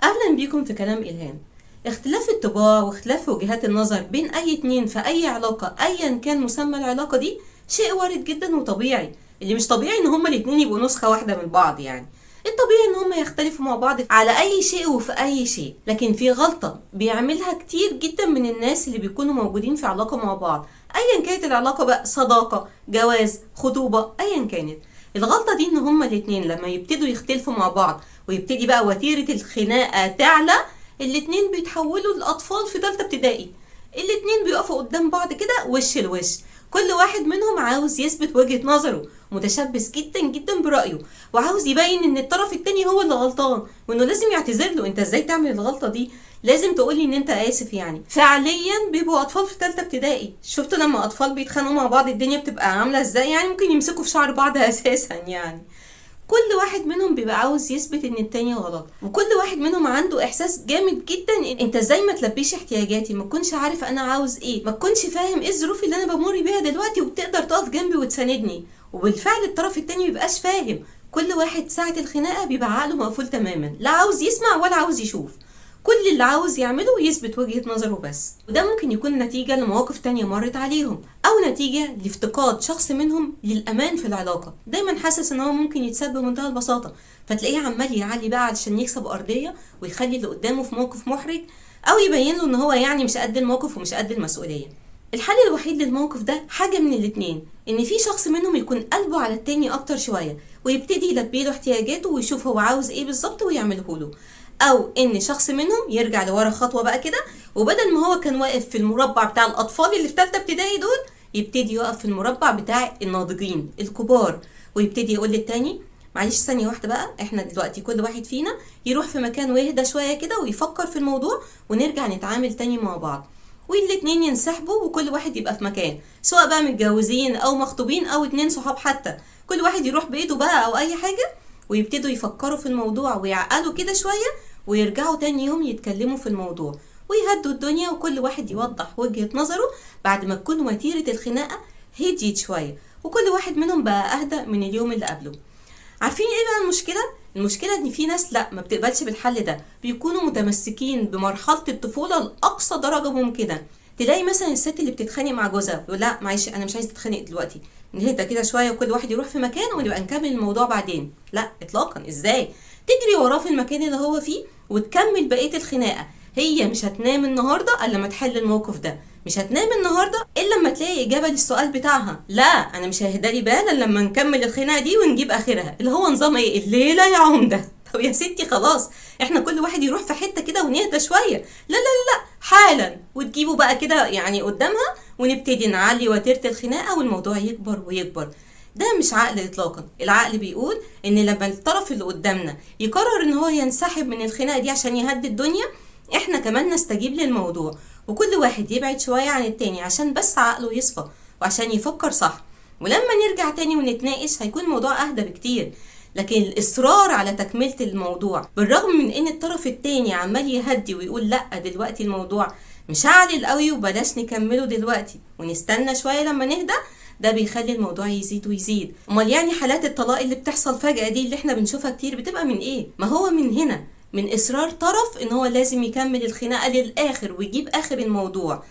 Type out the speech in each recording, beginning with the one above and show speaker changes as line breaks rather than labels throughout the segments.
أهلا بيكم في كلام إلهام. اختلاف الطباع واختلاف وجهات النظر بين أي اتنين في أي علاقة أيا كان مسمى العلاقة دي شيء وارد جدا وطبيعي. اللي مش طبيعي إن هما الاتنين يبقوا نسخة واحدة من بعض، يعني الطبيعي إن هما يختلفوا مع بعض على أي شيء وفي أي شيء. لكن في غلطة بيعملها كتير جدا من الناس اللي بيكونوا موجودين في علاقة مع بعض أيا كانت العلاقة، بقى صداقة، جواز، خطوبة، أيا كانت. الغلطة دي إن هما الاتنين لما يبتدوا يختلفوا مع بعض ويبتدي بقى وتيرة الخناقة تعلى، الاتنين بيتحولوا لأطفال في تالتة ابتدائي. الاتنين بيقفوا قدام بعض كده وش لوش، كل واحد منهم عاوز يثبت وجهة نظره، متشبث جدا جدا برأيه، وعاوز يبين ان الطرف التاني هو اللي غلطان وانه لازم يعتذر له. انت ازاي تعمل الغلطة دي؟ لازم تقولي ان انت اسف. يعني فعليا بيبقوا اطفال في تالتة ابتدائي. شفتوا لما اطفال بيتخانقوا مع بعض الدنيا بتبقى عاملة ازاي؟ يعني ممكن يمسكوا في شعر بعض اساسا. يعني كل واحد منهم بيبقى عاوز يثبت ان التاني غلط، وكل واحد منهم عنده احساس جامد جدا إن انت ازاي ما تلبيش احتياجاتي، ما تكونش عارف انا عاوز ايه، ما تكونش فاهم ايه الظروف اللي انا بمر بيها دلوقتي وبتقدر تقف جنبي وتساندني. وبالفعل الطرف التاني مبيبقاش فاهم. كل واحد ساعة الخناقة بيبقى عقله مقفول تماما، لا عاوز يسمع ولا عاوز يشوف. كل اللي عاوز يعمله يثبت وجهة نظره بس. وده ممكن يكون نتيجة لمواقف تانية مرت عليهم، أو نتيجة لافتقاد شخص منهم للأمان في العلاقة. دايما حاسس إن هو ممكن يتساب بمنتهى البساطة، فتلاقيه عمال يعلي بقى علشان يكسب أرضية ويخلي اللي قدامه في موقف محرج، أو يبين له إن هو يعني مش قد الموقف ومش قد المسؤولية. الحل الوحيد للموقف ده حاجة من الاتنين: إن في شخص منهم يكون قلبه على التاني أكتر شوية ويبتدي يلبي له احتياجاته ويشوف هو عاوز إيه بالظبط ويعمله له، او ان شخص منهم يرجع لورا خطوه بقى كده، وبدل ما هو كان واقف في المربع بتاع الاطفال اللي في ثالثه ابتدائي دول، يبتدي يقف في المربع بتاع الناضجين الكبار، ويبتدي يقول للتاني معلش ثانيه واحده بقى، احنا دلوقتي كل واحد فينا يروح في مكان ويهدى شويه كده ويفكر في الموضوع ونرجع نتعامل تاني مع بعض. والاتنين ينسحبوا وكل واحد يبقى في مكان، سواء بقى متجوزين او مخطوبين او اتنين صحاب حتى، كل واحد يروح بيته بقى او اي حاجه، ويبتدوا يفكروا في الموضوع ويعقلوا كده شويه، ويرجعوا تاني يوم يتكلموا في الموضوع ويهدوا الدنيا، وكل واحد يوضح وجهة نظره بعد ما تكون وتيرة الخناقة هديت شوية وكل واحد منهم بقى أهدى من اليوم اللي قبله. عارفين ايه بقى المشكلة؟ المشكلة ان في ناس لا ما بتقبلش بالحل ده، بيكونوا متمسكين بمرحلة الطفولة لأقصى درجة ممكنة. تلاقي مثلا الست اللي بتتخانق مع جوزها يقول لا معلش انا مش عايزة تتخانق دلوقتي، نهدى كده شوية وكل واحد يروح في مكان ونبقى نكمل الموضوع بعدين. لا اطلاقا، ازاي؟ تجري وراه في المكان اللي هو فيه وتكمل بقية الخناقة. هي مش هتنام النهاردة الا لما تحل الموقف ده، مش هتنام النهاردة الا لما تلاقي اجابة للسؤال بتاعها. لا انا مش ههدالي بالا لما نكمل الخناقة دي ونجيب اخرها، اللي هو نظام ايه؟ الليلة يا عمدة. طب يا ستي خلاص، احنا كل واحد يروح في حتة كده ونهدى شوية. لا لا لا حالا، وتجيبوا بقى كده يعني قدامها ونبتدي نعلي وتيرة الخناقة والموضوع يكبر ويكبر. ده مش عقل اطلاقا. العقل بيقول ان لما الطرف اللي قدامنا يقرر ان هو ينسحب من الخناقة دي عشان يهدي الدنيا، احنا كمان نستجيب للموضوع وكل واحد يبعد شوية عن التاني عشان بس عقله يصفى وعشان يفكر صح. ولما نرجع تاني ونتناقش هيكون الموضوع اهدى بكتير. لكن الاصرار على تكملة الموضوع بالرغم من ان الطرف التاني عمال يهدي ويقول لا دلوقتي الموضوع مش هعلل قوي وبلاش نكمله دلوقتي ونستنى شوية لما نهدى، ده بيخلي الموضوع يزيد ويزيد. امال يعني حالات الطلاق اللي بتحصل فجأة دي اللي احنا بنشوفها كتير بتبقى من ايه؟ ما هو من هنا، من اصرار طرف ان هو لازم يكمل الخناقة للاخر ويجيب اخر الموضوع،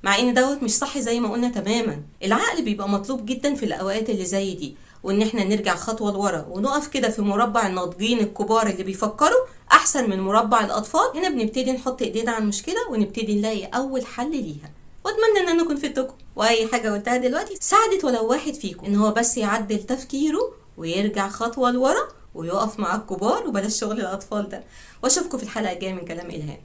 مع ان دوت مش صح زي ما قلنا تماما. العقل بيبقى مطلوب جدا في الاوقات اللي زي دي، وان احنا نرجع خطوة لورا ونقف كده في مربع الناضجين الكبار اللي بيفكروا احسن من مربع الاطفال. هنا بنبتدي نحط ايدينا على المشكلة ونبتدي نلاقي اول حل ليها. واتمنى ان انا اكون فدتكم، واي حاجه قلتها دلوقتي ساعدت ولو واحد فيكم ان هو بس يعدل تفكيره ويرجع خطوه لورا ويقف مع الكبار وبلاش شغل الاطفال ده. واشوفكم في الحلقه الجايه من كلام الهام.